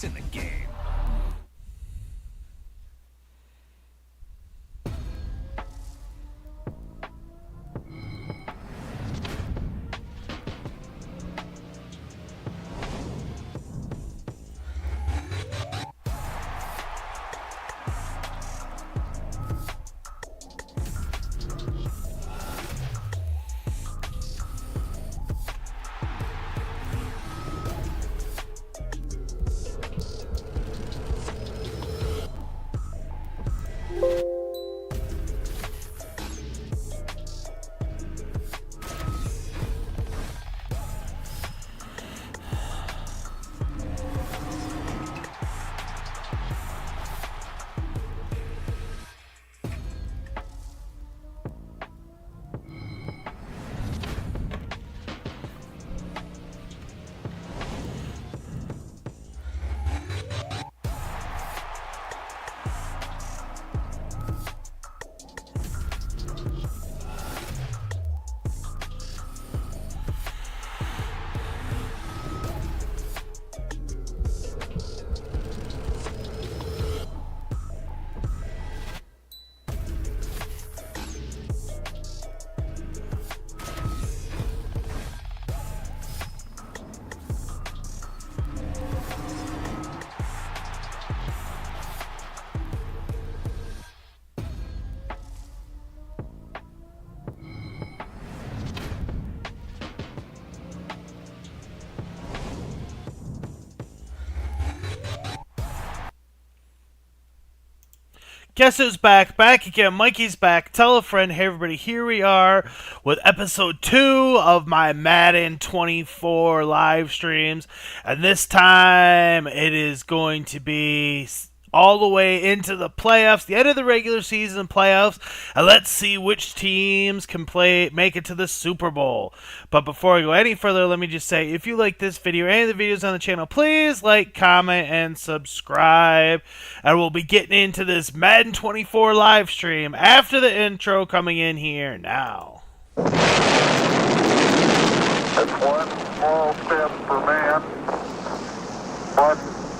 It's in the game. Guess who's back? Back again. Mikey's back. Tell a friend. Hey, everybody. Here we are with episode 2 of my Madden 24 live streams. And this time, it is going to be all the way into the playoffs, the end of the regular season playoffs, and let's see which teams can make it to the Super Bowl. But before I go any further, let me just say, if you like this video or any of the videos on the channel, please like, comment, and subscribe. And we'll be getting into this Madden 24 live stream after the intro coming in here now. It's one small step for man, one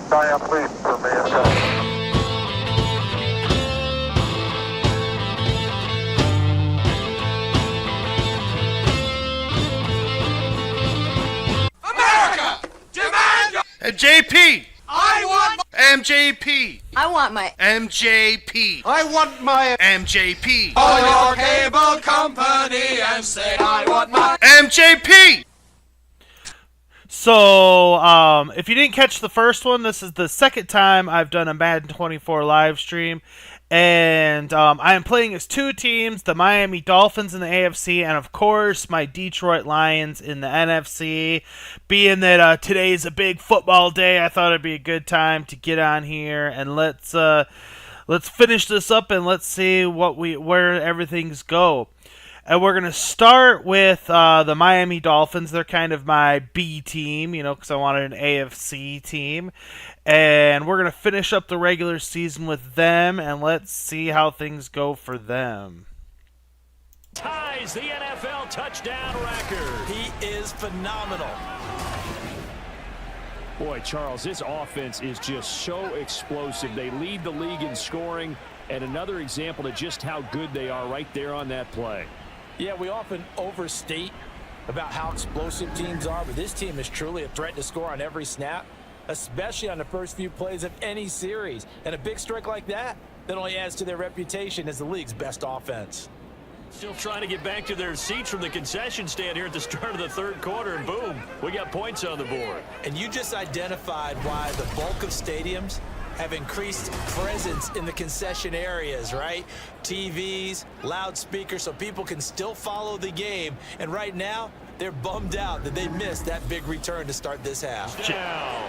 giant leap for mankind. JP! I want MJP! I want my MJP! I want my MJP! Call your cable company and say I want my MJP! So, if you didn't catch the first one, this is the second time I've done a Madden 24 live stream. And I am playing as two teams, the Miami Dolphins in the AFC, and of course my Detroit Lions in the NFC. Being that today is a big football day, I thought it'd be a good time to get on here and let's finish this up and let's see where everything's go. And we're going to start with the Miami Dolphins. They're kind of my B team, you know, because I wanted an AFC team. And we're going to finish up the regular season with them, and let's see how things go for them. Ties the NFL touchdown record. He is phenomenal. Boy, Charles, this offense is just so explosive. They lead the league in scoring, and another example of just how good they are right there on that play. Yeah, we often overstate about how explosive teams are, but this team is truly a threat to score on every snap, especially on the first few plays of any series. And a big strike like that only adds to their reputation as the league's best offense. Still trying to get back to their seats from the concession stand here at the start of the third quarter, and boom, we got points on the board. And you just identified why the bulk of stadiums have increased presence in the concession areas, right? TVs, loudspeakers, so people can still follow the game. And right now, they're bummed out that they missed that big return to start this half. Down.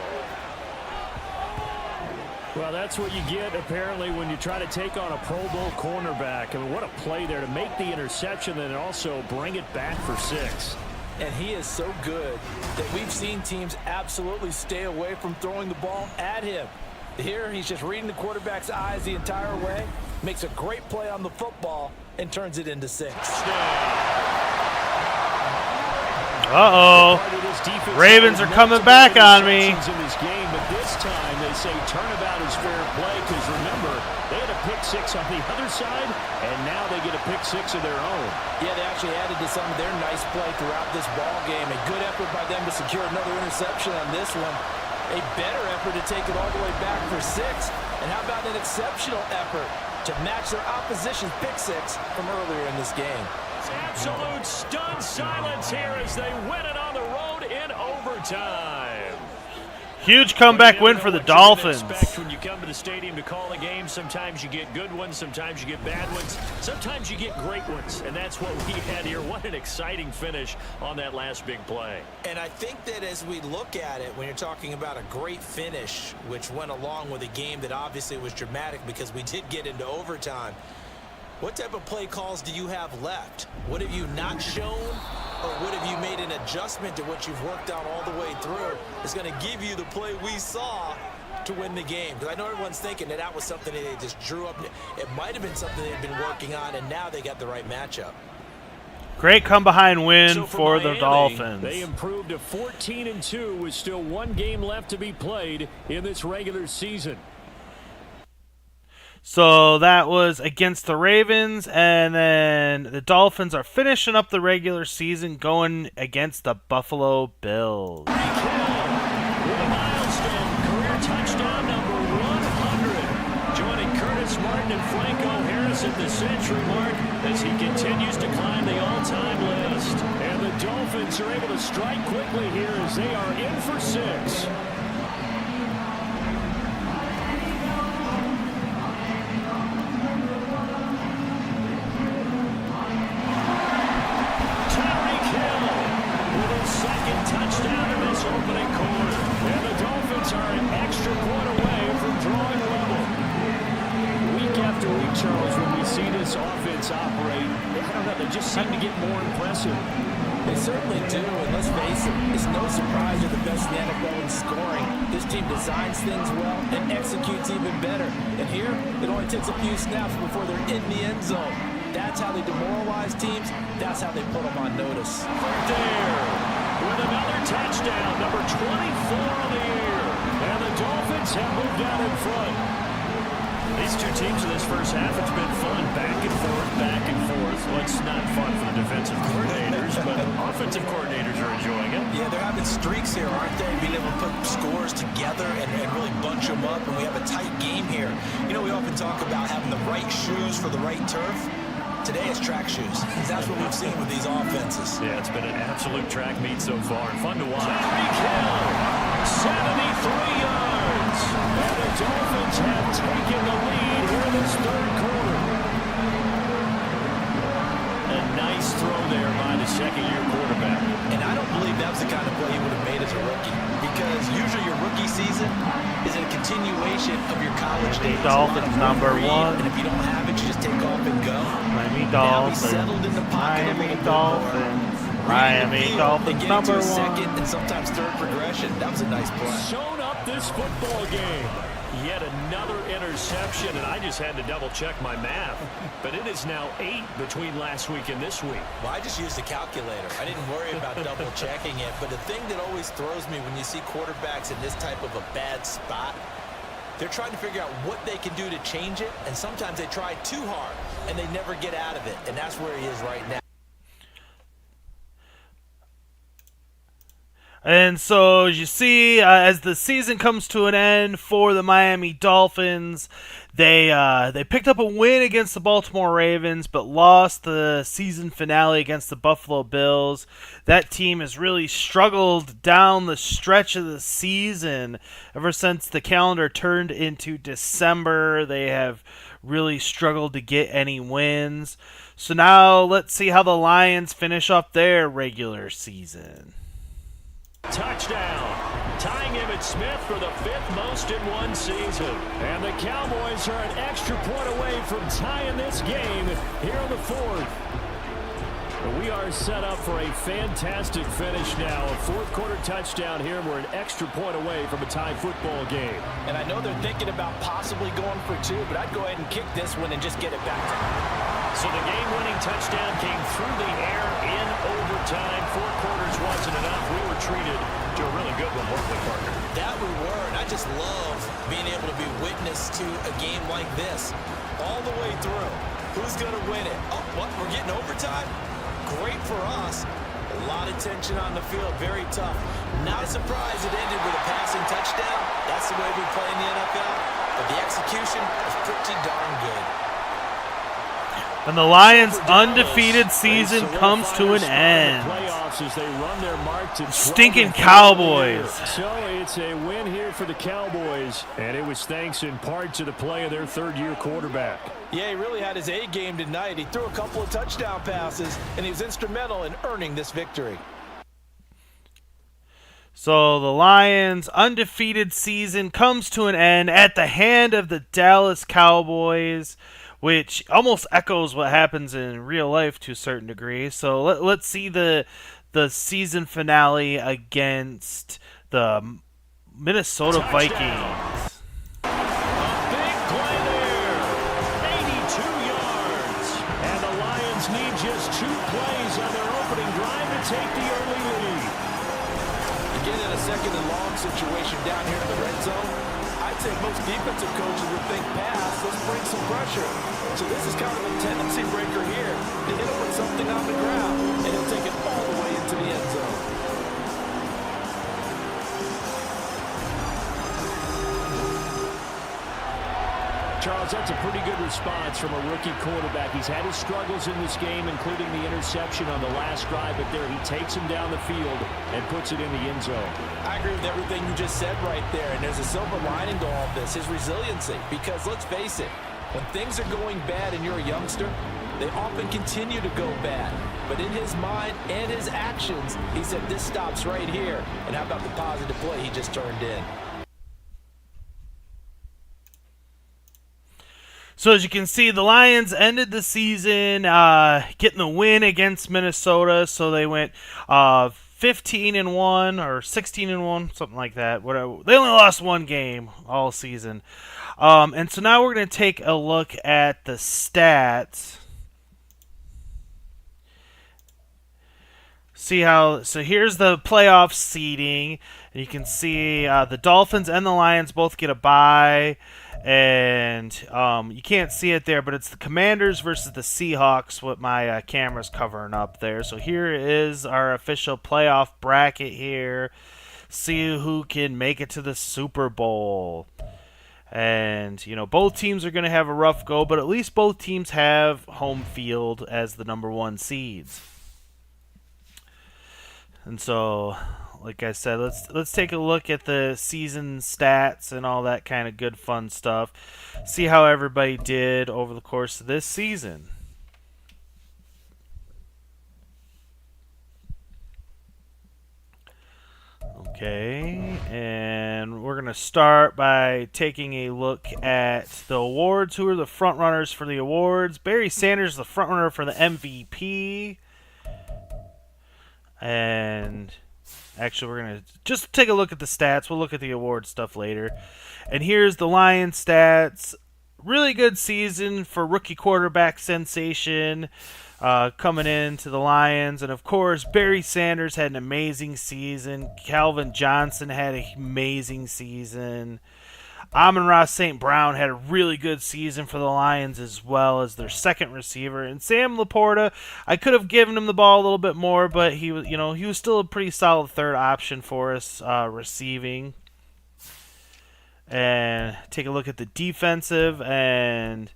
Well, that's what you get, apparently, when you try to take on a Pro Bowl cornerback. I mean, what a play there to make the interception and also bring it back for 6. And he is so good that we've seen teams absolutely stay away from throwing the ball at him. Here, he's just reading the quarterback's eyes the entire way, makes a great play on the football, and turns it into 6. Uh-oh. Ravens are coming back on me. In this game, but this time they say turnabout is fair play because remember, they had a pick six on the other side, and now they get a pick six of their own. Yeah, they actually added to some of their nice play throughout this ball game. A good effort by them to secure another interception on this one. A better effort to take it all the way back for 6. And how about an exceptional effort to match their opposition's pick six from earlier in this game? It's absolute stunned silence here as they win it on the road in overtime. Huge comeback win for the Dolphins. When you come to the stadium to call a game, sometimes you get good ones, sometimes you get bad ones, sometimes you get great ones, and that's what we had here. What an exciting finish on that last big play. And I think that as we look at it, when you're talking about a great finish, which went along with a game that obviously was dramatic because we did get into overtime, what type of play calls do you have left? What have you not shown, or what have you made an adjustment to what you've worked on all the way through? It's going to give you the play we saw to win the game. Because I know everyone's thinking that that was something that they just drew up. It might have been something they'd been working on, and now they got the right matchup. Great come-behind win So for Miami, the Dolphins. They improved to 14-2 with still one game left to be played in this regular season. So that was against the Ravens, and then the Dolphins are finishing up the regular season going against the Buffalo Bills. With a milestone, career touchdown number 100. Joining Curtis Martin and Franco Harris at the century mark as he continues to climb the all-time list. And the Dolphins are able to strike quickly here as they are in for 6. Touchdown in this opening quarter. And the Dolphins are an extra point away from drawing level. Week after week, Charles, when we see this offense operate, I don't know, they just seem to get more impressive. They certainly do, and let's face it, it's no surprise they're the best in the NFL in scoring. This team designs things well and executes even better. And here, it only takes a few snaps before they're in the end zone. That's how they demoralize teams. That's how they put them on notice. Right there. With another touchdown, number 24 on the year. And the Dolphins have moved out in front. These two teams in this first half, it's been fun. Back and forth, back and forth. Well, it's not fun for the defensive coordinators, but offensive coordinators are enjoying it. Yeah, they're having streaks here, aren't they? Being able to put scores together and really bunch them up, and we have a tight game here. You know, we often talk about having the right shoes for the right turf. Today is track shoes. That's what we've seen with these offenses. Yeah, it's been an absolute track meet so far and fun to watch. Tyreek Hill, 73 yards. And the Dolphins have taken the lead here in this third quarter. A nice throw there by the second-year quarterback. And I don't believe that was the kind of play he would have made as a rookie. Because usually your rookie season is a continuation of your college days. Dolphins number 1. And if you don't have it, you just take off and go. Miami Now Dolphins. he's settled in the pocket Miami Dolphins. Miami Dolphins number 1. Second and sometimes third progression. That was a nice play. Shown up this football game. Yet another interception, and I just had to double-check my math. But it is now 8 between last week and this week. Well, I just used a calculator. I didn't worry about double-checking it. But the thing that always throws me when you see quarterbacks in this type of a bad spot, they're trying to figure out what they can do to change it, and sometimes they try too hard, and they never get out of it. And that's where he is right now. And so, as you see, as the season comes to an end for the Miami Dolphins, they picked up a win against the Baltimore Ravens, but lost the season finale against the Buffalo Bills. That team has really struggled down the stretch of the season. Ever since the calendar turned into December, they have really struggled to get any wins. So now, let's see how the Lions finish up their regular season. Touchdown. Tying Emmitt Smith for the 5th most in one season. And the Cowboys are an extra point away from tying this game here in the 4th. We are set up for a fantastic finish now. A 4th quarter touchdown here. We're an extra point away from a tie football game. And I know they're thinking about possibly going for 2, but I'd go ahead and kick this one and just get it back to them. So the game-winning touchdown came through the air in overtime. 4 quarters was when working with Parker. That we were, and I just love being able to be witness to a game like this all the way through. Who's going to win it? Oh, what? We're getting overtime? Great for us. A lot of tension on the field, very tough. Not surprised it ended with a passing touchdown. That's the way we play in the NFL. But the execution was pretty darn good. And the Lions' undefeated season comes to an end. Stinking Cowboys. So it's a win here for the Cowboys, and it was thanks in part to the play of their third-year quarterback. Yeah, he really had his A game tonight. He threw a couple of touchdown passes, and he was instrumental in earning this victory. So the Lions' undefeated season comes to an end at the hand of the Dallas Cowboys, which almost echoes what happens in real life to a certain degree. So let's see the season finale against the Minnesota Vikings. A big play there, 82 yards. And the Lions need just 2 plays on their opening drive to take the early lead. Again, in a second and long situation down here in the red zone, I'd say most defensive coaches would think pass, let's bring some pressure. So this is kind of a tendency breaker here to hit him with something on the ground, and he'll take it all the way into the end zone. Charles, that's a pretty good response from a rookie quarterback. He's had his struggles in this game, including the interception on the last drive, but there he takes him down the field and puts it in the end zone. I agree with everything you just said right there, and there's a silver lining to all this, his resiliency, because let's face it, when things are going bad and you're a youngster, they often continue to go bad. But in his mind and his actions, he said this stops right here. And how about the positive play he just turned in? So as you can see, the Lions ended the season getting the win against Minnesota. So they went 15-1 or 16-1, something like that. Whatever. They only lost 1 game all season. And so now we're going to take a look at the stats. See how, so here's the playoff seeding. And you can see the Dolphins and the Lions both get a bye. And you can't see it there, but it's the Commanders versus the Seahawks, what my camera's covering up there. So here is our official playoff bracket here. See who can make it to the Super Bowl. And, you know, both teams are going to have a rough go, but at least both teams have home field as the number 1 seeds. And so, like I said, let's take a look at the season stats and all that kind of good fun stuff. See how everybody did over the course of this season. Okay, and we're going to start by taking a look at the awards. Who are the front runners for the awards? Barry Sanders, the front runner for the MVP. And actually, we're going to just take a look at the stats. We'll look at the award stuff later. And here's the Lions stats. Really good season for rookie quarterback sensation coming into the Lions. And, of course, Barry Sanders had an amazing season. Calvin Johnson had an amazing season. Amon-Ra St. Brown had a really good season for the Lions as well as their second receiver. And Sam Laporta, I could have given him the ball a little bit more, but he was still a pretty solid third option for us receiving. And take a look at the defensive, and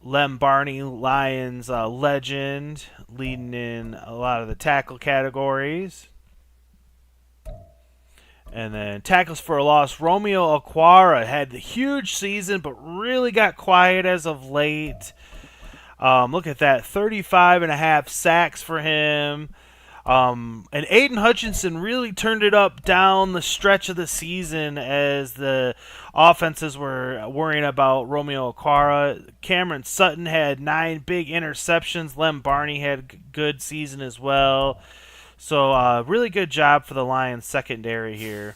Lem Barney, Lions legend, leading in a lot of the tackle categories. And then tackles for a loss, Romeo Okwara had the huge season, but really got quiet as of late. Look at that, 35.5 sacks for him. And Aiden Hutchinson really turned it up down the stretch of the season as the offenses were worrying about Romeo Okwara. Cameron Sutton had 9 big interceptions. Lem Barney had a good season as well. So, really good job for the Lions secondary here.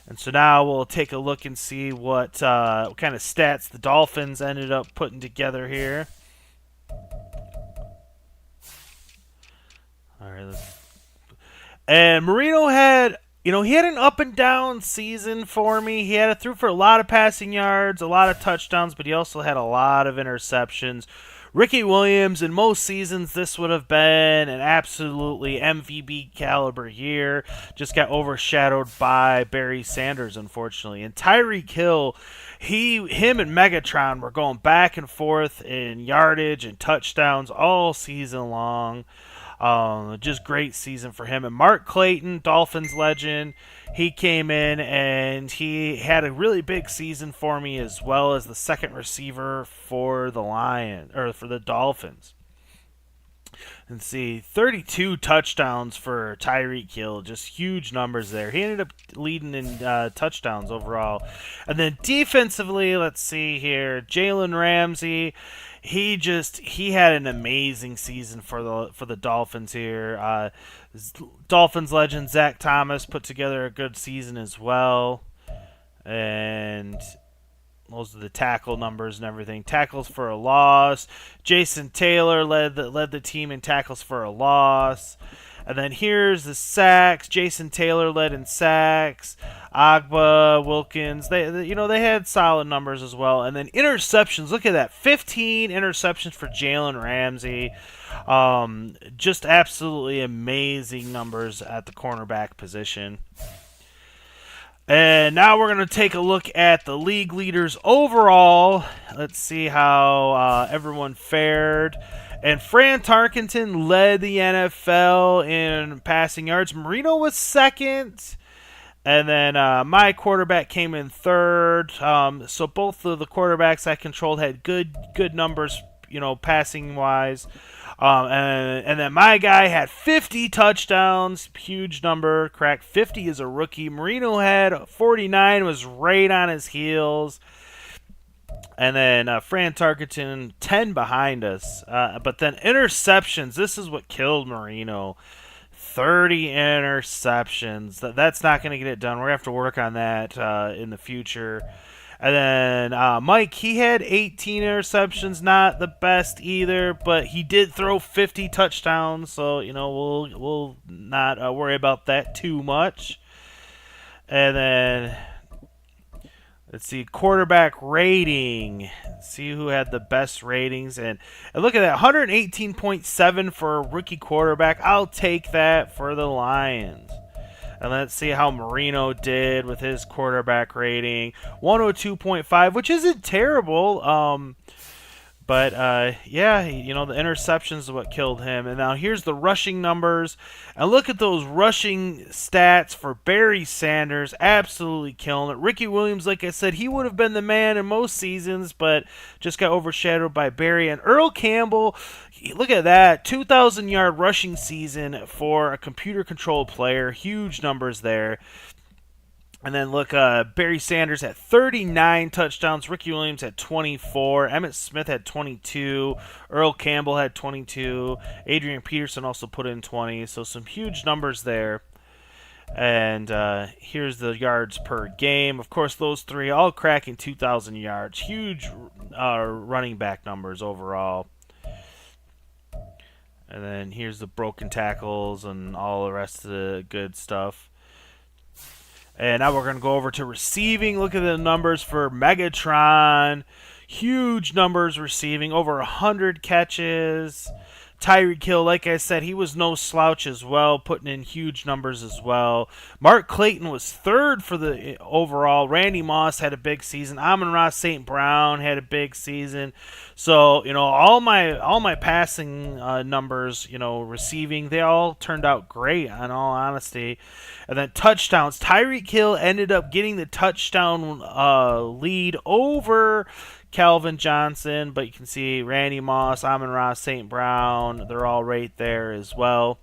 And so now we'll take a look and see what kind of stats the Dolphins ended up putting together here. All All right, and Marino had, he had an up and down season for me. He threw for a lot of passing yards, a lot of touchdowns, but he also had a lot of interceptions. Ricky Williams, in most seasons, this would have been an absolutely MVP caliber year. Just got overshadowed by Barry Sanders, unfortunately. And Tyreek Hill, him and Megatron were going back and forth in yardage and touchdowns all season long. Just great season for him. And Mark Clayton, Dolphins legend, he came in and he had a really big season for me, as well as the second receiver for the Dolphins. And see, 32 touchdowns for Tyreek Hill, just huge numbers there. He ended up leading in touchdowns overall. And then defensively, let's see here, Jalen Ramsey. He had an amazing season for the Dolphins here. Dolphins legend Zach Thomas put together a good season as well, and those are the tackle numbers and everything. Tackles for a loss. Jason Taylor led the team in tackles for a loss. And then here's the sacks. Jason Taylor led in sacks. Agba, Wilkins, they had solid numbers as well. And then interceptions. Look at that, 15 interceptions for Jalen Ramsey. Just absolutely amazing numbers at the cornerback position. And now we're going to take a look at the league leaders overall. Let's see how everyone fared. And Fran Tarkenton led the NFL in passing yards. Marino was second. And then my quarterback came in third. So both of the quarterbacks I controlled had good numbers, passing wise. And then my guy had 50 touchdowns, huge number, cracked 50 as a rookie. Marino had 49, was right on his heels. And then Fran Tarkenton, 10 behind us. But then interceptions, this is what killed Marino. 30 interceptions. That's not going to get it done. We're going to have to work on that in the future. And then Mike, he had 18 interceptions. Not the best either, but he did throw 50 touchdowns. So, we'll not worry about that too much. And then let's see, quarterback rating. See who had the best ratings. And look at that, 118.7 for a rookie quarterback. I'll take that for the Lions. And let's see how Marino did with his quarterback rating. 102.5, which isn't terrible. But, yeah, the interceptions is what killed him. And now here's the rushing numbers. And look at those rushing stats for Barry Sanders. Absolutely killing it. Ricky Williams, like I said, he would have been the man in most seasons, but just got overshadowed by Barry. And Earl Campbell, look at that. 2,000-yard rushing season for a computer-controlled player. Huge numbers there. And then look, Barry Sanders had 39 touchdowns. Ricky Williams had 24. Emmitt Smith had 22. Earl Campbell had 22. Adrian Peterson also put in 20. So some huge numbers there. And here's the yards per game. Of course, those three all cracking 2,000 yards. Huge running back numbers overall. And then here's the broken tackles and all the rest of the good stuff. And now we're going to go over to receiving. Look at the numbers for Megatron. Huge numbers receiving. Over 100 catches. Tyreek Hill, like I said, he was no slouch as well, putting in huge numbers as well. Mark Clayton was third for the overall. Randy Moss had a big season. Amon-Ra St. Brown had a big season. So, all my passing numbers, receiving, they all turned out great, in all honesty. And then touchdowns. Tyreek Hill ended up getting the touchdown lead over Calvin Johnson, but you can see Randy Moss, Amon-Ra St. Brown, they're all right there as well.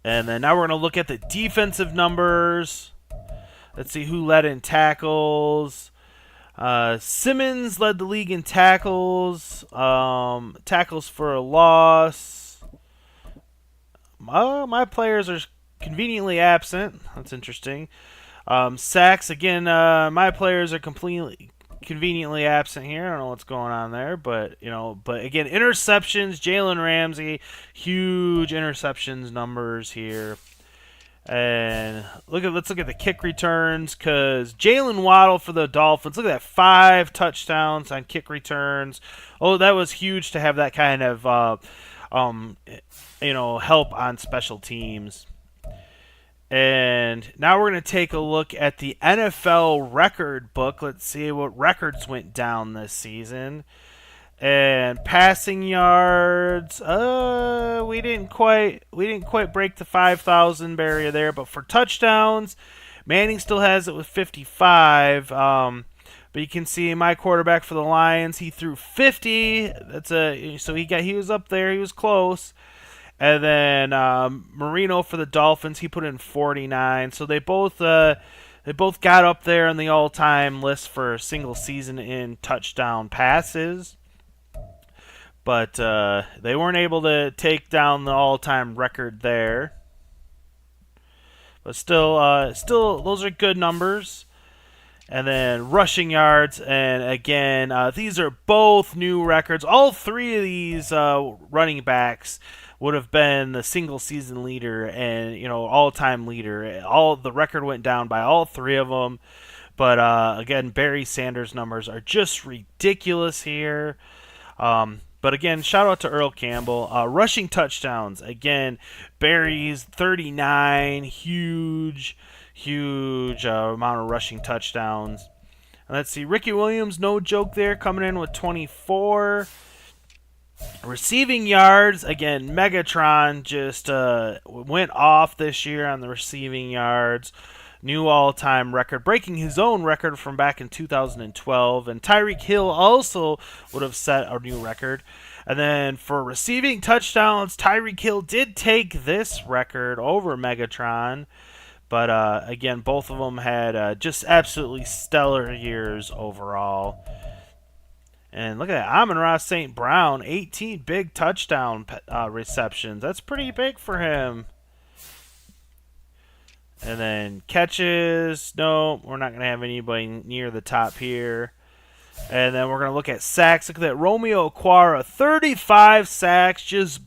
And then now we're going to look at the defensive numbers. Let's see who led in tackles. Simmons led the league in tackles. Tackles for a loss. My players are conveniently absent. That's interesting. Sacks, again, my players are conveniently absent here. I don't know what's going on there, but but again, interceptions. Jalen Ramsey, huge interceptions numbers here. And let's look at the kick returns, because Jalen Waddle for the Dolphins, look at that, 5 touchdowns on kick returns. Oh, that was huge to have that kind of help on special teams. And now we're going to take a look at the NFL record book. Let's see what records went down this season. And passing yards, we didn't quite break the 5,000 barrier there. But for touchdowns, Manning still has it with 55. But you can see my quarterback for the Lions, he threw 50. So he was up there, he was close. And then Marino for the Dolphins, he put in 49. So they both got up there on the all-time list for single season in touchdown passes. But they weren't able to take down the all-time record there. But still, those are good numbers. And then rushing yards, and again, these are both new records. All 3 of these running backs would have been the single-season leader and all-time leader. The record went down by all 3 of them. But again, Barry Sanders' numbers are just ridiculous here. But again, shout out to Earl Campbell. Rushing touchdowns, again, Barry's 39, huge amount of rushing touchdowns. And let's see, Ricky Williams, no joke there, coming in with 24. Receiving yards, again, Megatron just went off this year on the receiving yards. New all-time record, breaking his own record from back in 2012. And Tyreek Hill also would have set a new record. And then for receiving touchdowns, Tyreek Hill did take this record over Megatron. But again, both of them had just absolutely stellar years overall. And look at that, Amon-Ra St. Brown, 18 big touchdown receptions. That's pretty big for him. And then catches, no, we're not going to have anybody near the top here. And then we're going to look at sacks. Look at that, Romeo Okwara, 35 sacks, just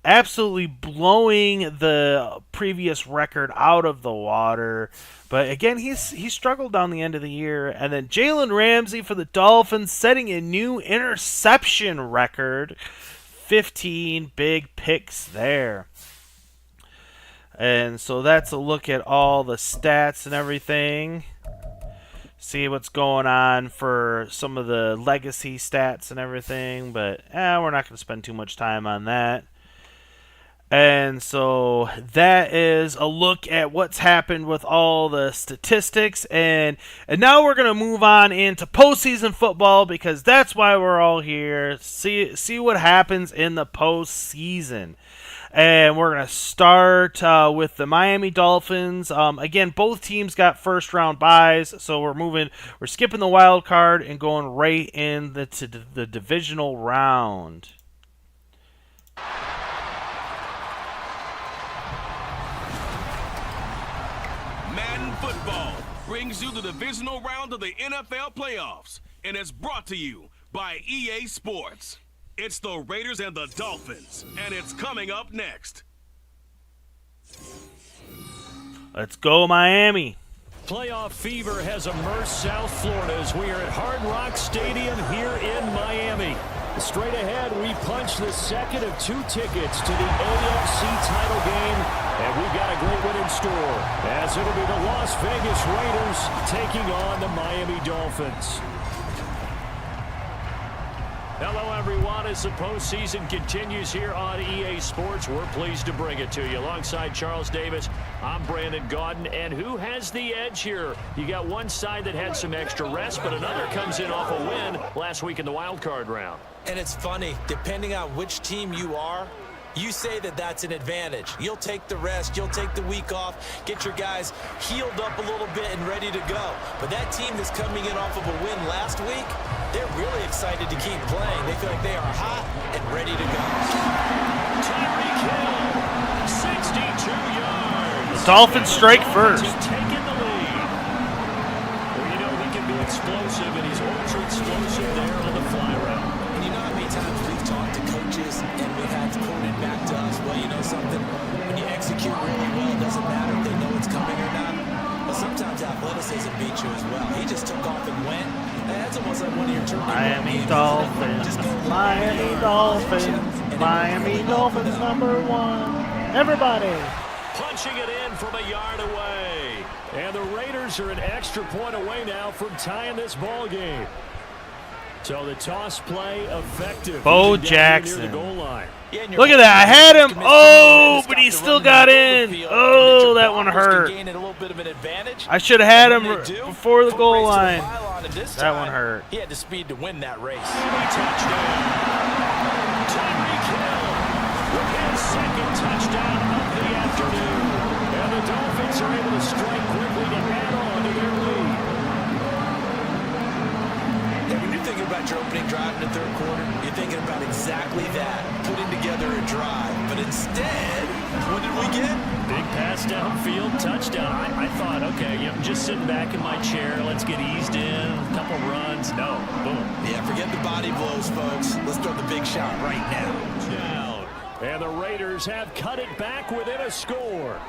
absolutely blowing the previous record out of the water. But again, he struggled down the end of the year. And then Jalen Ramsey for the Dolphins, setting a new interception record. 15 big picks there. And so that's a look at all the stats and everything. See what's going on for some of the legacy stats and everything. But we're not going to spend too much time on that. And so that is a look at what's happened with all the statistics. And now we're going to move on into postseason football, because that's why we're all here. See what happens in the postseason. And we're going to start with the Miami Dolphins. Again, both teams got first-round byes, so we're skipping the wild card and going right into the divisional round. Madden Football brings you the divisional round of the NFL playoffs, and it's brought to you by EA Sports. It's the Raiders and the Dolphins, and it's coming up next. Let's go, Miami. Playoff fever has immersed South Florida as we are at Hard Rock Stadium here in Miami. Straight ahead, we punch the second of 2 tickets to the AFC title game, and we've got a great one in store, as it'll be the Las Vegas Raiders taking on the Miami Dolphins. Hello, everyone. As the postseason continues here on EA Sports, we're pleased to bring it to you. Alongside Charles Davis, I'm Brandon Gaudin. And who has the edge here? You got one side that had some extra rest, but another comes in off a win last week in the wild card round. And it's funny, depending on which team you are, you say that that's an advantage. You'll take the rest, you'll take the week off, get your guys healed up a little bit and ready to go. But that team that's coming in off of a win last week, they're really excited to keep playing. They feel like they are hot and ready to go. Tyreek Hill, 62 yards. The Dolphins strike first. Taking the lead. Well, you know he can be explosive Dolphins. Miami Dolphins. Miami Dolphins #1. Everybody. Punching it in from a yard away. And the Raiders are an extra point away now from tying this ball game. So the toss play effective. Bo Down Jackson. near the goal line. Look at that. I had him. Oh, but he still got in. Oh, that one hurt. I should have had him before the goal line. That one hurt. He had the speed to win that race. Touchdown. Tyreek Hill with his second touchdown of the afternoon. And the Dolphins are able to strike quickly to add on to their lead. Yeah, when you're thinking about your opening drive in the third quarter, you're thinking about exactly that, putting together a drive. But instead, what did we get? Big pass downfield, touchdown. I thought, okay, I'm just sitting back in my chair. Let's get eased in, a couple runs. No, boom. Yeah, forget the body blows, folks. Let's throw the big shot right now. Down. And the Raiders have cut it back within a score.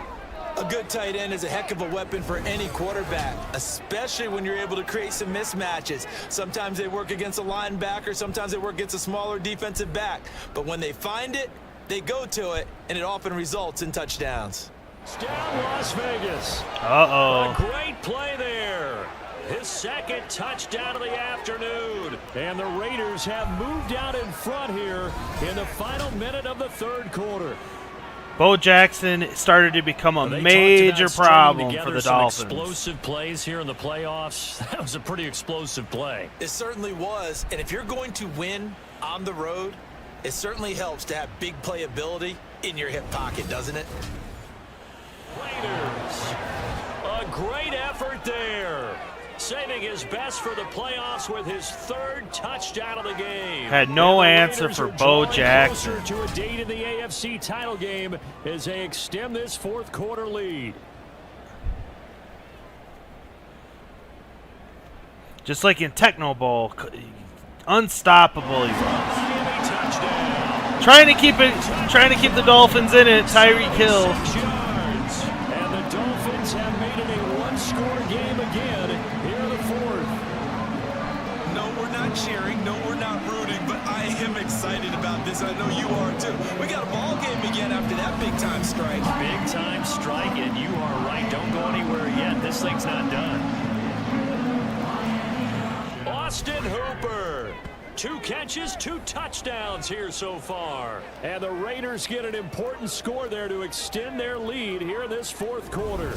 A good tight end is a heck of a weapon for any quarterback, especially when you're able to create some mismatches. Sometimes they work against a linebacker, sometimes they work against a smaller defensive back. But when they find it, they go to it, and it often results in touchdowns. It's down Las Vegas. Uh-oh. A great play there. His second touchdown of the afternoon. And the Raiders have moved out in front here in the final minute of the third quarter. Bo Jackson started to become a major problem for the Dolphins. Explosive plays here in the playoffs. That was a pretty explosive play. It certainly was. And if you're going to win on the road, it certainly helps to have big playability in your hip pocket, doesn't it? Raiders. A great effort there. Saving his best for the playoffs with his third touchdown of the game. Had no answer for Bo Jackson. Closer to a date in the AFC title game as they extend this fourth quarter lead. Just like in Techno Bowl, unstoppable he was. Miami touchdown. Trying to keep the Dolphins in it. Tyreek Hill. 6 yards. And the Dolphins have made it a one-score game again here in the fourth. No, we're not cheering. No, we're not rooting. But I am excited about this. I know you are too. We got a ball game again after that big-time strike. Big-time strike, and you are right. Don't go anywhere yet. This thing's not done. Austin Hooper. 2 catches, 2 touchdowns here so far. And the Raiders get an important score there to extend their lead here in this fourth quarter.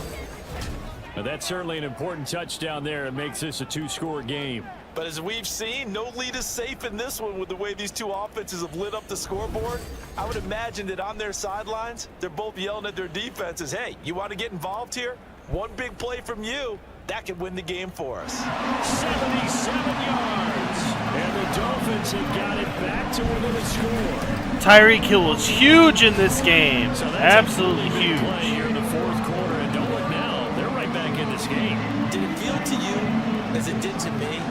Now that's certainly an important touchdown there. It makes this a 2-score game. But as we've seen, no lead is safe in this one with the way these two offenses have lit up the scoreboard. I would imagine that on their sidelines, they're both yelling at their defenses, hey, you want to get involved here? One big play from you, that could win the game for us. 77 yards. And the Dolphins have got it back to within a score. Tyreek Hill was huge in this game. So Absolutely a really good huge. play here in the fourth quarter. And don't look now, they're right back in this game. Did it feel to you, as it did to me,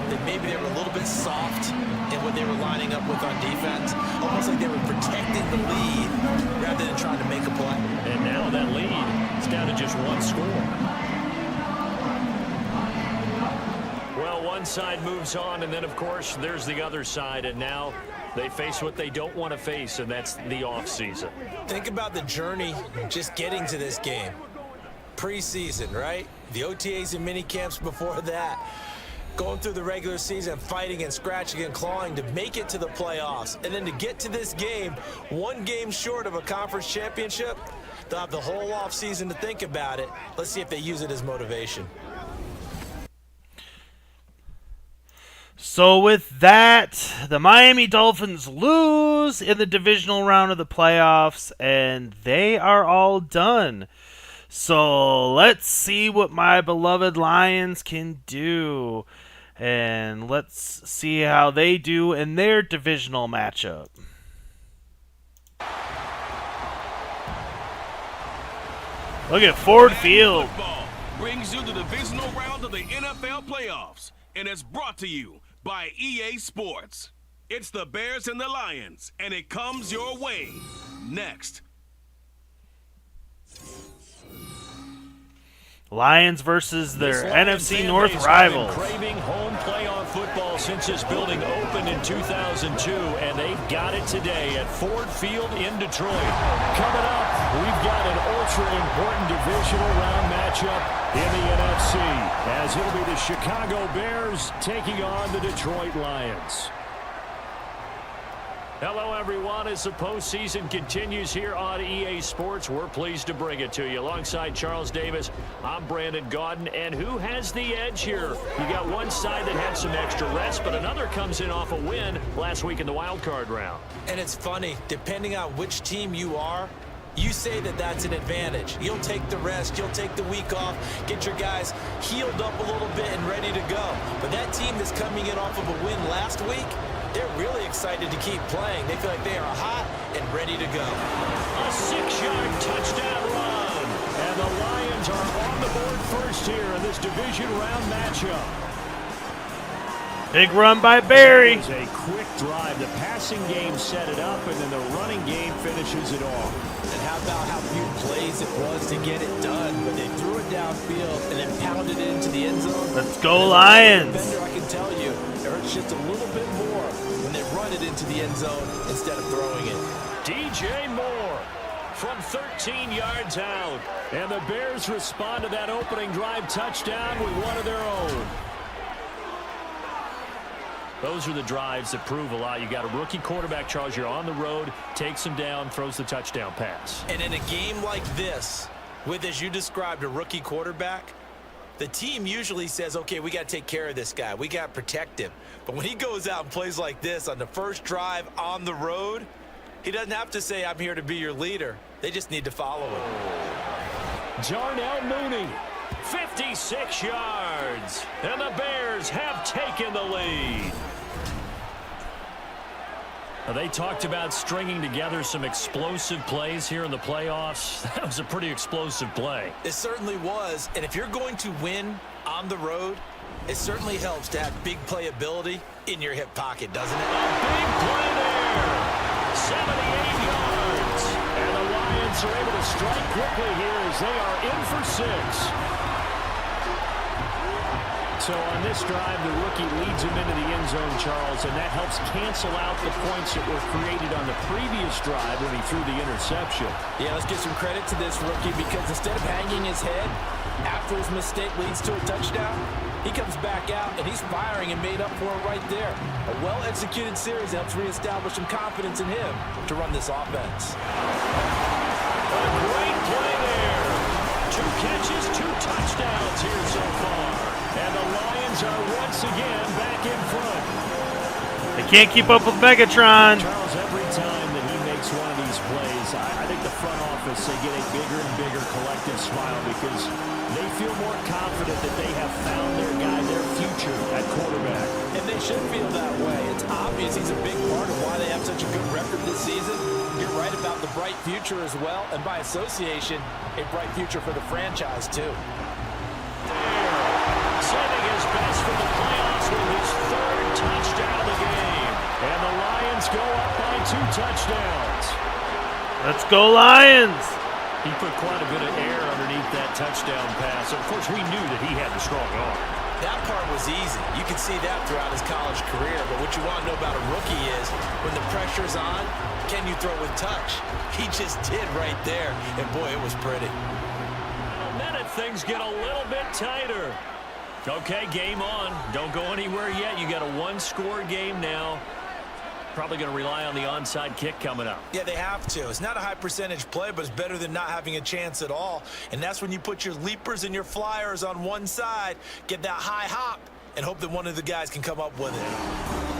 that maybe they were a little bit soft in what they were lining up with on defense? Almost like they were protecting the lead rather than trying to make a play. And now that lead is down to just 1 score. Well, one side moves on, and then, of course, there's the other side, and now they face what they don't want to face, and that's the offseason. Think about the journey just getting to this game. Preseason, right? The OTAs and mini camps before that. Going through the regular season, fighting and scratching and clawing to make it to the playoffs. And then to get to this game, 1 game short of a conference championship, they'll have the whole offseason to think about it. Let's see if they use it as motivation. So with that, the Miami Dolphins lose in the divisional round of the playoffs, and they are all done. So let's see what my beloved Lions can do. And let's see how they do in their divisional matchup. Look at Ford Field. Football brings you the divisional round of the NFL playoffs, and it's brought to you by EA Sports. It's the Bears and the Lions, and it comes your way next. Lions versus their This Lions NFC fan North base rivals. have been craving home playoff football since this building opened in 2002, and they've got it today at Ford Field in Detroit. Coming up, we've got an ultra-important divisional round matchup in the NFC, as it'll be the Chicago Bears taking on the Detroit Lions. Hello, everyone. As the postseason continues here on EA Sports, we're pleased to bring it to you. Alongside Charles Davis, I'm Brandon Gaudin. And who has the edge here? You got one side that had some extra rest, but another comes in off a win last week in the wild card round. And it's funny, depending on which team you are, you say that that's an advantage. You'll take the rest, you'll take the week off, get your guys healed up a little bit and ready to go. But that team that's coming in off of a win last week, they're really excited to keep playing. They feel like they are hot and ready to go. A 6-yard touchdown run. And the Lions are on the board first here in this division round matchup. Big run by Barry. It was a quick drive. The passing game set it up, and then the running game finishes it off. And how about how few plays it was to get it done? But they threw it downfield and then pounded it into the end zone. Let's go Lions. Defender, I can tell you, it hurts just a little bit more when they run it into the end zone instead of throwing it. DJ Moore from 13 yards out. And the Bears respond to that opening drive touchdown with one of their own. Those are the drives that prove a lot. You got a rookie quarterback, Charles. You're on the road, takes him down, throws the touchdown pass. And in a game like this, with, as you described, a rookie quarterback, the team usually says, okay, we got to take care of this guy. We got to protect him. But when he goes out and plays like this on the first drive on the road, he doesn't have to say, I'm here to be your leader. They just need to follow him. Darnell Mooney, 56 yards. And the Bears have taken the lead. Now, they talked about stringing together some explosive plays here in the playoffs. That was a pretty explosive play. It certainly was. And if you're going to win on the road, it certainly helps to have big playability in your hip pocket, doesn't it? A big play there. 78 yards. And the Lions are able to strike quickly here as they are in for 6. So on this drive, the rookie leads him into the end zone, Charles, and that helps cancel out the points that were created on the previous drive when he threw the interception. Yeah, let's give some credit to this rookie because instead of hanging his head after his mistake leads to a touchdown, he comes back out and he's firing and made up for it right there. A well-executed series helps reestablish some confidence in him to run this offense. A great play there. 2 catches, 2 touchdowns here so far. And the Lions are once again back in front. They can't keep up with Megatron. Charles, every time that he makes one of these plays, I think the front office, they get a bigger and bigger collective smile because they feel more confident that they have found their guy, their future at quarterback. And they should feel that way. It's obvious he's a big part of why they have such a good record this season. You're right about the bright future as well, and by association, a bright future for the franchise too. Saving his best for the playoffs with his 3rd touchdown of the game. And the Lions go up by 2 touchdowns. Let's go Lions. He put quite a bit of air underneath that touchdown pass. Of course, we knew that he had the strong arm. That part was easy. You can see that throughout his college career. But what you want to know about a rookie is when the pressure's on, can you throw with touch? He just did right there. And boy, it was pretty. In a minute, things get a little bit tighter. Okay, game on. Don't go anywhere yet. You got a 1-score game now. Probably going to rely on the onside kick coming up. Yeah, they have to. It's not a high percentage play, but it's better than not having a chance at all. And that's when you put your leapers and your flyers on one side, get that high hop, and hope that one of the guys can come up with it.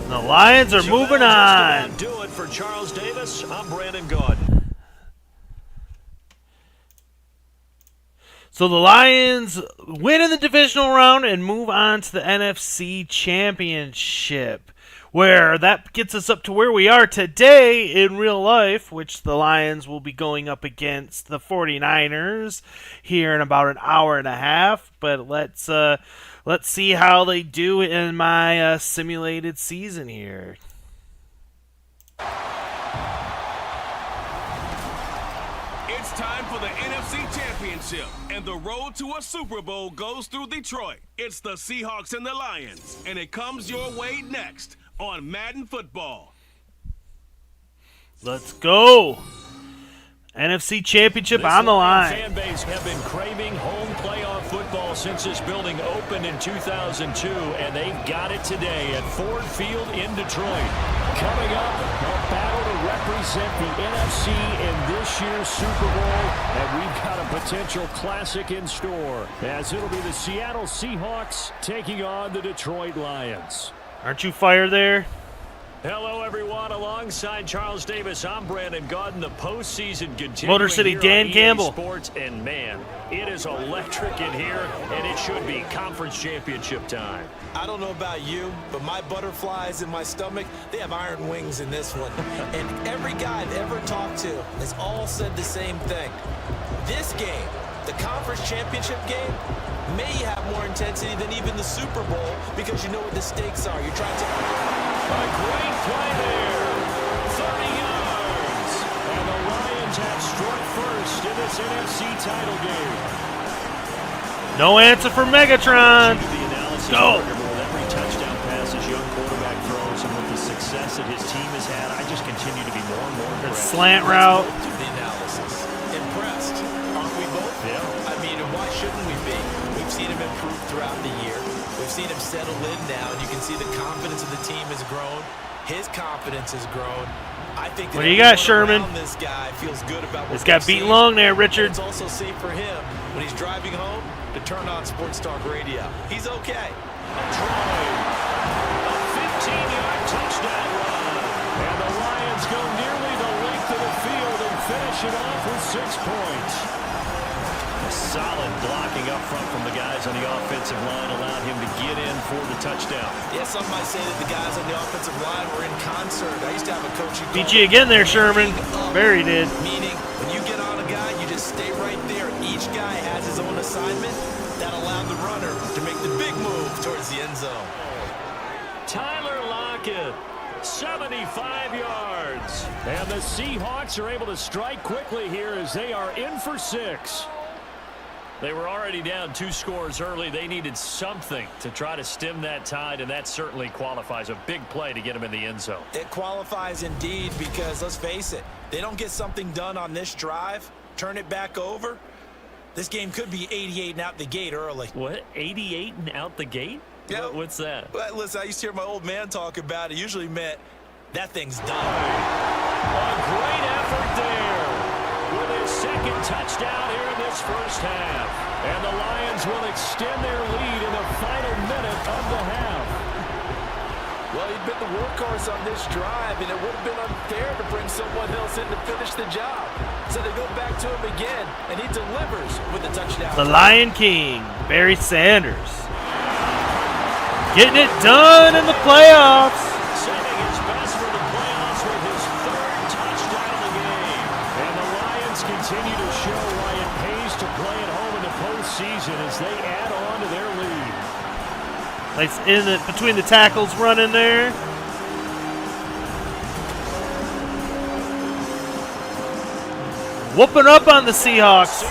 The Lions are moving on. Do it for Charles Davis. I'm Brandon Gaudin. So the Lions win in the divisional round and move on to the NFC Championship, where that gets us up to where we are today in real life, which the Lions will be going up against the 49ers here in about an hour and a half. But let's see how they do in my simulated season here. It's time for the NFC Championship, and the road to a Super Bowl goes through Detroit. It's the Seahawks and the Lions, and it comes your way next on Madden Football. Let's go. NFC Championship on the line. Fan base have been craving home playoff football since this building opened in 2002, and they've got it today at Ford Field in Detroit. Coming up, a battle to represent the NFC in this year's Super Bowl, and we've got a potential classic in store, as it'll be the Seattle Seahawks taking on the Detroit Lions. Aren't you fired there? Hello, everyone. Alongside Charles Davis, I'm Brandon Gaudin. The postseason continuing Motor City here Dan on EA Campbell. Sports, and man, it is electric in here, and it should be conference championship time. I don't know about you, but my butterflies in my stomach, they have iron wings in this one. And every guy I've ever talked to has all said the same thing. This game, the conference championship game, may have more intensity than even the Super Bowl because you know what the stakes are. You're trying to... A great play there. 30 yards. And the Lions have struck first in this NFC title game. No answer for Megatron. Go. With every touchdown pass his young quarterback throws, and with the success that his team has had, I just continue to be more and more That impressed. slant route. Do the analysis. Impressed. Aren't we both? Yeah. I mean, and why shouldn't we be? We've seen him improve throughout the year. We've seen him settle in now, and you can see the confidence of the team has grown. His confidence has grown. I think that What do you got, everyone Sherman? around this guy feels good about what This got they've beaten seen. long there, And Richard. it's also safe for him when he's driving home to turn on Sports Talk Radio. He's okay. A drive. A 15-yard touchdown run. And the Lions go nearly the length of the field and finish it off with 6 points. A solid blocking up front from the guys on the offensive line allowed him to get in for the touchdown. Yeah, some might say that the guys on the offensive line were in concert. I used to have a coach who Beat called you it again there, Sherman. up, Very did. Meaning, when you get on a guy, you just stay right there. Each guy has his own assignment. That allowed the runner to make the big move towards the end zone. Tyler Lockett, 75 yards. And the Seahawks are able to strike quickly here as they are in for 6. They were already down 2 scores early. They needed something to try to stem that tide, and that certainly qualifies. A big play to get them in the end zone. It qualifies indeed because, let's face it, they don't get something done on this drive, turn it back over, this game could be 88 and out the gate early. What? 88 and out the gate? Yeah. What's that? Well, listen, I used to hear my old man talk about it. Usually meant that thing's done. A great effort there with his second touchdown here in this first half. And the Lions will extend their lead in the final minute of the half. Well, he'd been the workhorse on this drive, and it would have been unfair to bring someone else in to finish the job. So they go back to him again, and he delivers with the touchdown. The Lion King, Barry Sanders. Getting it done in the playoffs. Saving his best for the playoffs with his 3rd touchdown of the game. And the Lions continue to show why it pays to play at home in the postseason as they add on to their lead. Nice in the, between the tackles running there. Whooping up on the Seahawks. A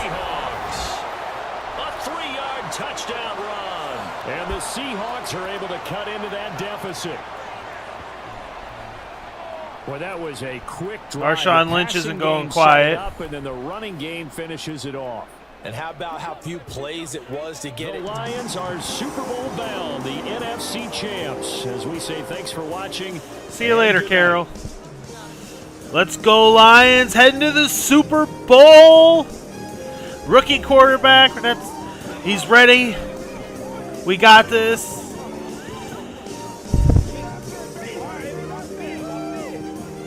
3-yard touchdown run. And the Seahawks are able to cut into that deficit. Well, that was a quick drive. Marshawn The Lynch passing isn't going game quiet. set it up, and then the running game finishes it off. And how about how few plays it was to get The it? Lions are Super Bowl bound, the NFC champs. As we say, thanks for watching. See you later, Carol. Let's go, Lions. Heading to the Super Bowl. Rookie quarterback. He's ready. We got this.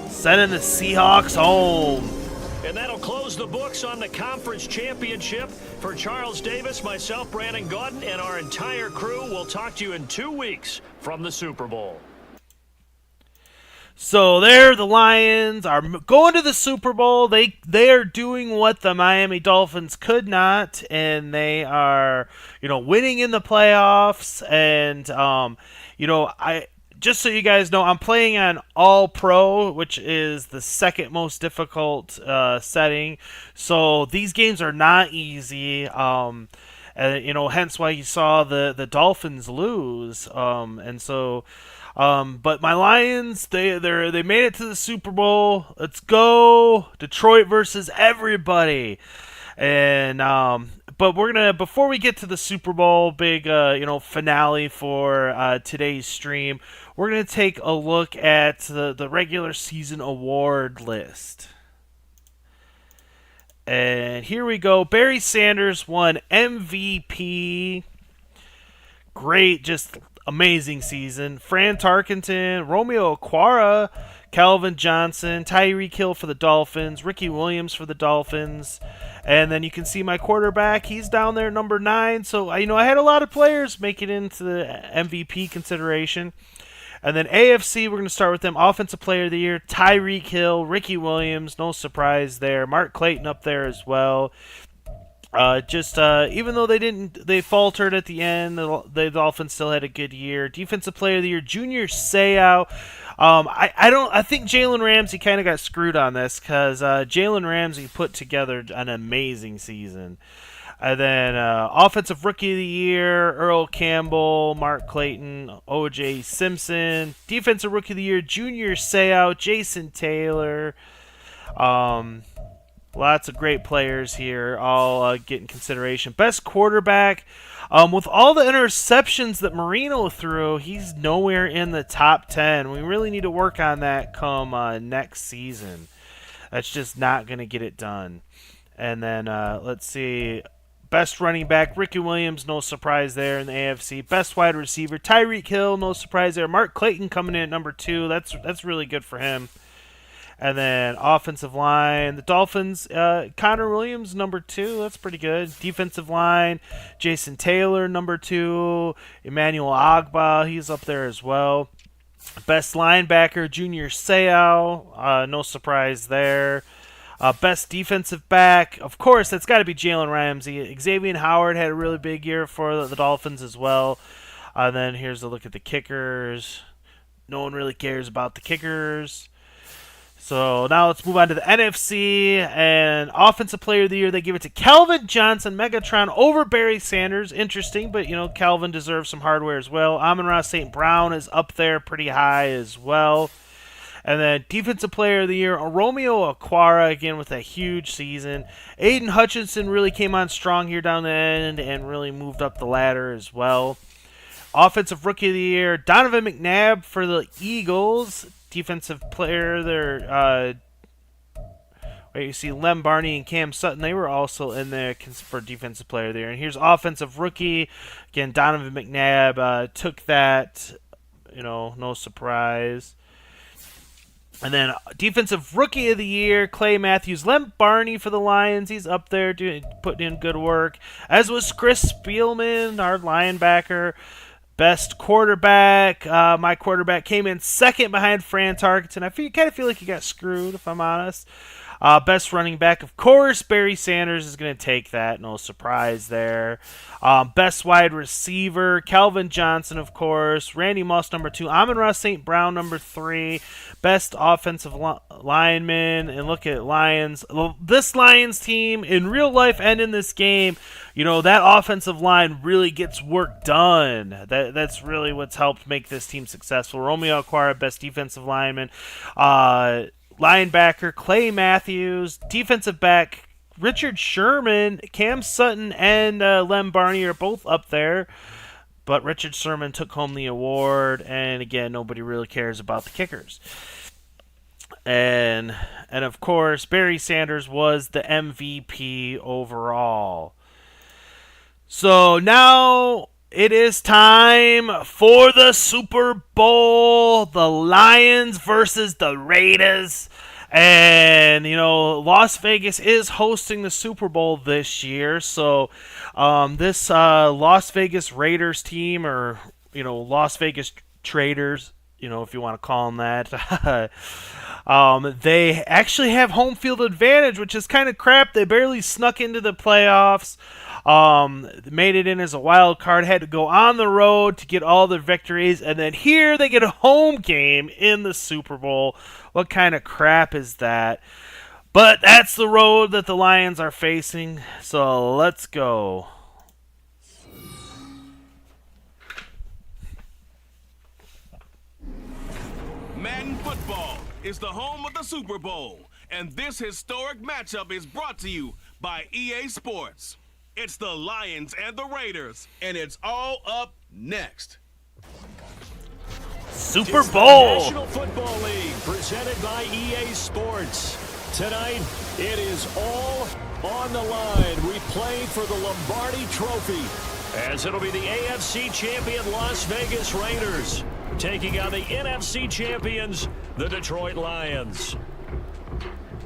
Sending the Seahawks home. And that'll close the books on the conference championship. For Charles Davis, myself, Brandon Gaudin, and our entire crew, we'll talk to you in 2 weeks from the Super Bowl. So there, the Lions are going to the Super Bowl. They are doing what the Miami Dolphins could not, and they are, winning in the playoffs. And just so you guys know, I'm playing on All Pro, which is the second most difficult setting. So these games are not easy. Hence why you saw the Dolphins lose. But my Lions, they made it to the Super Bowl. Let's go, Detroit versus everybody. And but before we get to the Super Bowl big finale for today's stream, we're gonna take a look at the regular season award list. And here we go. Barry Sanders won MVP. Great, just amazing season. Fran Tarkenton, Romeo Okwara, Calvin Johnson, Tyreek Hill for the Dolphins, Ricky Williams for the Dolphins. And then you can see my quarterback. He's down there, number 9. So, I had a lot of players make it into the MVP consideration. And then AFC, we're going to start with them. Offensive Player of the Year, Tyreek Hill, Ricky Williams, no surprise there. Mark Clayton up there as well. Even though they faltered at the end, the Dolphins still had a good year. Defensive Player of the Year, Junior Seau. I think Jalen Ramsey kind of got screwed on this because Jalen Ramsey put together an amazing season. And then Offensive Rookie of the Year, Earl Campbell, Mark Clayton, O.J. Simpson. Defensive Rookie of the Year, Junior Seau, Jason Taylor. Lots of great players here, all getting consideration. Best quarterback, with all the interceptions that Marino threw, he's nowhere in the top 10. We really need to work on that come next season. That's just not going to get it done. And then let's see. Best running back, Ricky Williams, no surprise there in the AFC. Best wide receiver, Tyreek Hill, no surprise there. Mark Clayton coming in at number 2. That's really good for him. And then offensive line, the Dolphins, Connor Williams, number 2. That's pretty good. Defensive line, Jason Taylor, number 2. Emmanuel Ogbah, he's up there as well. Best linebacker, Junior Seau, no surprise there. Best defensive back, of course, that's got to be Jalen Ramsey. Xavier Howard had a really big year for the Dolphins as well. Then here's a look at the kickers. No one really cares about the kickers. So now let's move on to the NFC, and Offensive Player of the Year, they give it to Calvin Johnson, Megatron, over Barry Sanders. Interesting, but, Calvin deserves some hardware as well. Amon-Ra St. Brown is up there pretty high as well. And then Defensive Player of the Year, Romeo Okwara, again with a huge season. Aiden Hutchinson really came on strong here down the end and really moved up the ladder as well. Offensive Rookie of the Year, Donovan McNabb for the Eagles. Defensive player there, you see Lem Barney and Cam Sutton. They were also in there for Defensive Player of the Year. And here's Offensive Rookie. Again, Donovan McNabb took that, no surprise. And then Defensive Rookie of the Year, Clay Matthews. Lem Barney for the Lions. He's up there putting in good work. As was Chris Spielman, our linebacker. Best quarterback, my quarterback came in second behind Fran Tarkenton. I kind of feel like he got screwed, if I'm honest. Best running back, of course, Barry Sanders is going to take that. No surprise there. Best wide receiver, Calvin Johnson, of course. Randy Moss, number 2. Amon-Ra St. Brown, number 3. Best offensive lineman. And look at Lions. This Lions team, in real life and in this game, that offensive line really gets work done. That's really what's helped make this team successful. Romeo Okwara, best defensive lineman. Linebacker, Clay Matthews. Defensive back, Richard Sherman. Cam Sutton and Lem Barney are both up there. But Richard Sherman took home the award. And again, nobody really cares about the kickers. And of course, Barry Sanders was the MVP overall. So now it is time for the Super Bowl. The Lions versus the Raiders. And, Las Vegas is hosting the Super Bowl this year. So this Las Vegas Raiders team, or, Las Vegas Traders, if you want to call them that, They actually have home field advantage, which is kind of crap. They barely snuck into the playoffs. Made it in as a wild card, had to go on the road to get all the victories, and then here they get a home game in the Super Bowl. What kind of crap is that? But that's the road that the Lions are facing, so let's go. Madden Football is the home of the Super Bowl, and this historic matchup is brought to you by EA Sports. It's the Lions and the Raiders, and it's all up next. Super It's the Bowl! National Football League, presented by EA Sports. Tonight, it is all on the line. We play for the Lombardi Trophy, as it'll be the AFC champion Las Vegas Raiders taking on the NFC champions, the Detroit Lions.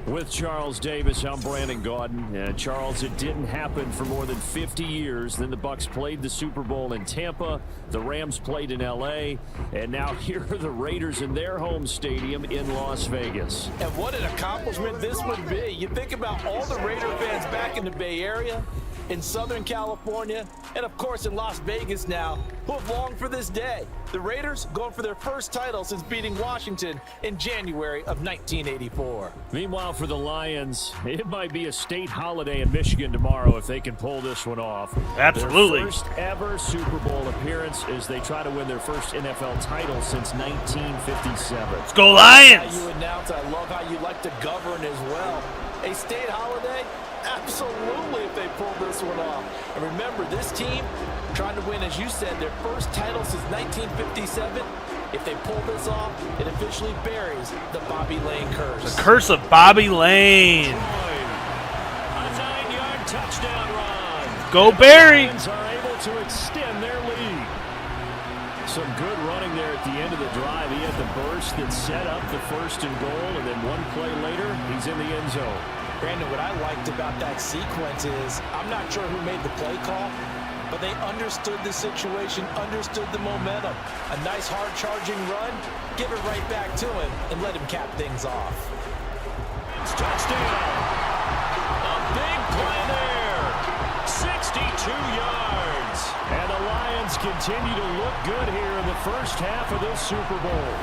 With Charles Davis, I'm Brandon Gaudin. Charles, it didn't happen for more than 50 years. Then the Bucs played the Super Bowl in Tampa. The Rams played in L.A. And now here are the Raiders in their home stadium in Las Vegas. And what an accomplishment this would be. You think about all the Raider fans back in the Bay Area, in Southern California, and of course in Las Vegas now, who have longed for this day. The Raiders going for their first title since beating Washington in January of 1984. Meanwhile, for the Lions, it might be a state holiday in Michigan tomorrow if they can pull this one off. Absolutely. Their first ever Super Bowl appearance as they try to win their first NFL title since 1957. Let's go Lions! How you announce, I love how you like to govern as well. A state holiday? Absolutely, if they pull this one off. And remember, this team trying to win, as you said, their first title since 1957. If they pull this off, it officially buries the Bobby Lane curse. The curse of Bobby Lane. A 9-yard touchdown run. Go Barry! The Lions are able to extend their lead. Some good running there at the end of the drive. He had the burst that set up the first and goal, and then one play later, he's in the end zone. Brandon, what I liked about that sequence is, I'm not sure who made the play call, but they understood the situation, understood the momentum. A nice hard charging run, give it right back to him, and let him cap things off. It's touchdown. A big play there. 62 yards. And the Lions continue to look good here in the first half of this Super Bowl.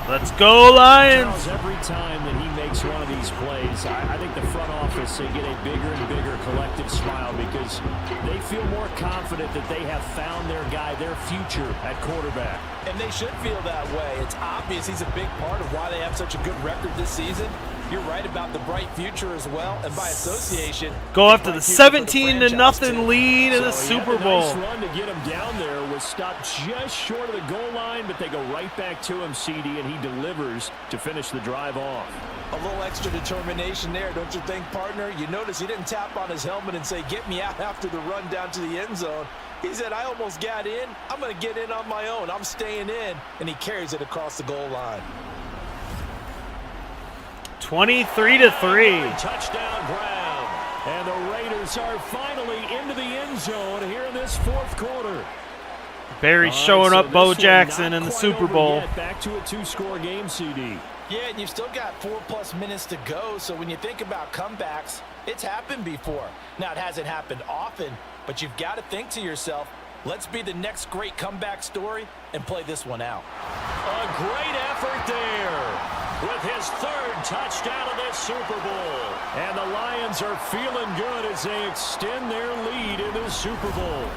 Let's go Lions! Charles, every time that he makes one of these plays, I think the front office, they get a bigger and bigger collective smile because they feel more confident that they have found their guy, their future at quarterback. And they should feel that way. It's obvious he's a big part of why they have such a good record this season. You're right about the bright future as well, and by association, go after the 17-0 lead in the Super Bowl. Nice run to get him down there, was stopped just short of the goal line, but they go right back to him, CD, and he delivers to finish the drive off. A little extra determination there, don't you think, partner? You notice he didn't tap on his helmet and say, get me out after the run down to the end zone. He said, I almost got in. I'm going to get in on my own. I'm staying in. And he carries it across the goal line. 23-3. Touchdown Brown. And the Raiders are finally into the end zone here in this fourth quarter. Barry showing up Bo Jackson in the Super Bowl. Back to a 2-score game, CD. Yeah, and you've still got 4+ minutes to go, so when you think about comebacks, it's happened before. Now, it hasn't happened often, but you've got to think to yourself, let's be the next great comeback story and play this one out. A great effort there with his third touchdown of this Super Bowl. And the Lions are feeling good as they extend their lead in the Super Bowl.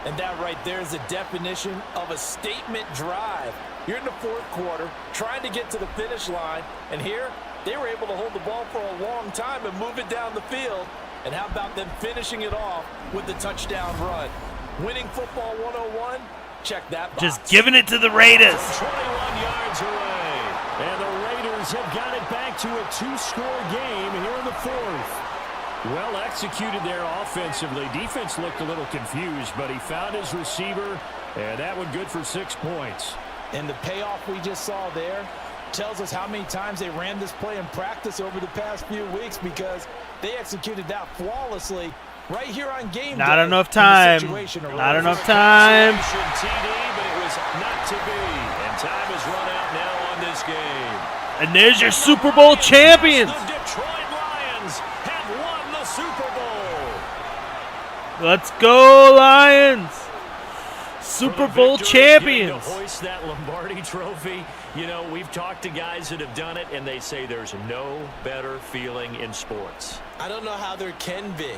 And that right there is the definition of a statement drive. You're in the fourth quarter, trying to get to the finish line, and here they were able to hold the ball for a long time and move it down the field. And how about them finishing it off with the touchdown run? Winning football 101, check that box. Just giving it to the Raiders. 21 yards away. And the Raiders have got it back to a 2-score game here in the fourth. Well executed there offensively. Defense looked a little confused, but he found his receiver, and that one good for 6 points. And the payoff we just saw there tells us how many times they ran this play in practice over the past few weeks, because they executed that flawlessly right here on game day. Not enough time. Not enough time. TD, but it was not to be. And time is run out now on in this game. And there's your Super Bowl champions. The Detroit Lions have won the Super Bowl. Let's go, Lions. Super Bowl champions. To hoist that Lombardi trophy, you know, we've talked to guys that have done it, and they say there's no better feeling in sports. I don't know how there can be.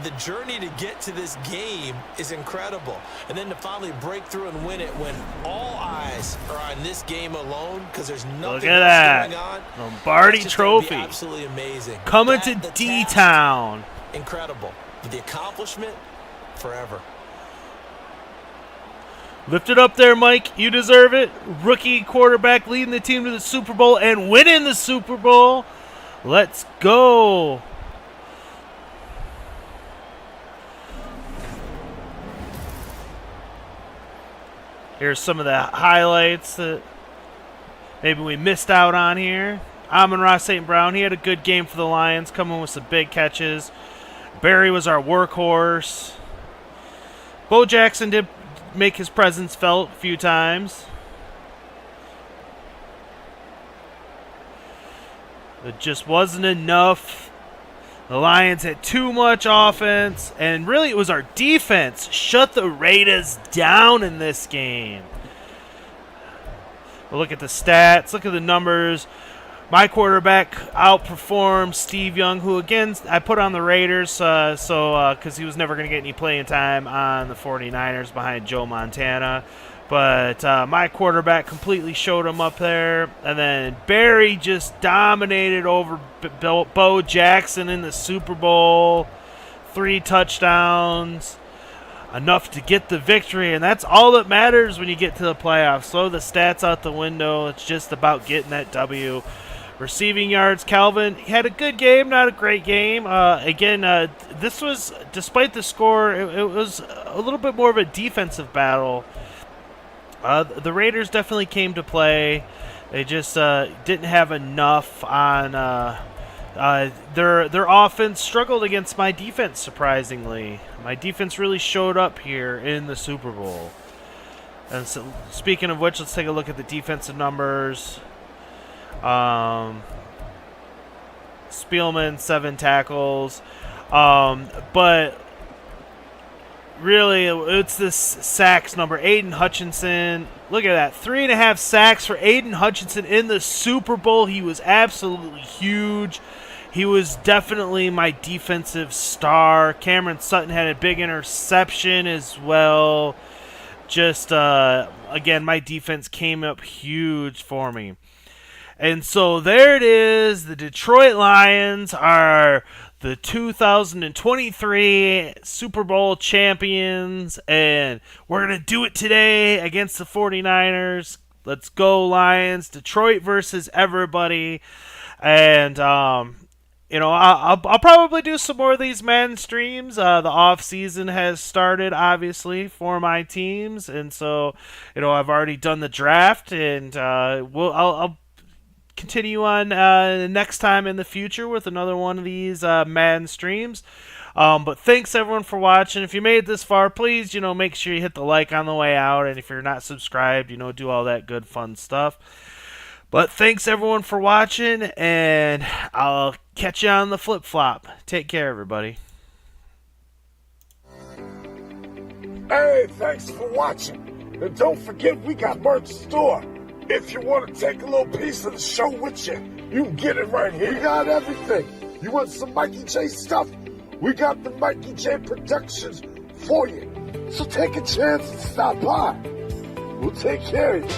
The journey to get to this game is incredible. And then to finally break through and win it when all eyes are on this game alone because there's nothing else going on. Lombardi trophy. Absolutely amazing. Coming to D-Town. Incredible. But the accomplishment, forever. Lift it up there, Mike. You deserve it. Rookie quarterback leading the team to the Super Bowl and winning the Super Bowl. Let's go. Here's some of the highlights that maybe we missed out on here. Amon-Ra St. Brown, he had a good game for the Lions, coming with some big catches. Barry was our workhorse. Bo Jackson did make his presence felt a few times. It just wasn't enough. The Lions had too much offense, and really it was our defense shut the Raiders down in this game. We'll look at the stats, look at the numbers. My quarterback outperformed Steve Young, who, again, I put on the Raiders because he was never going to get any playing time on the 49ers behind Joe Montana. But my quarterback completely showed him up there. And then Barry just dominated over Bo Jackson in the Super Bowl. 3 touchdowns. Enough to get the victory. And that's all that matters when you get to the playoffs. Throw the stats out the window. It's just about getting that W. Receiving yards, Calvin, he had a good game, not a great game. This was, despite the score, it was a little bit more of a defensive battle. The Raiders definitely came to play. They just didn't have enough on their offense. Struggled against my defense, surprisingly. My defense really showed up here in the Super Bowl. And so, speaking of which, let's take a look at the defensive numbers. Spielman, 7 tackles. But really, it's this sacks number. Aiden Hutchinson. Look at that. 3.5 sacks for Aiden Hutchinson in the Super Bowl. He was absolutely huge. He was definitely my defensive star. Cameron Sutton had a big interception as well. Just, again, my defense came up huge for me. And so there it is. The Detroit Lions are the 2023 Super Bowl champions. And we're going to do it today against the 49ers. Let's go, Lions. Detroit versus everybody. And, I'll probably do some more of these Madden streams. The off season has started, obviously, for my teams. And so, I've already done the draft. And I'll continue on next time in the future with another one of these Madden streams. But thanks everyone for watching. If you made it this far, please, make sure you hit the like on the way out. And if you're not subscribed, do all that good fun stuff. But thanks everyone for watching, and I'll catch you on the flip-flop. Take care, everybody. Hey, thanks for watching. And don't forget, we got merch store. If you want to take a little piece of the show with you, you can get it right here. We got everything. You want some Mikey J stuff? We got the Mikey J Productions for you. So take a chance and stop by. We'll take care of you.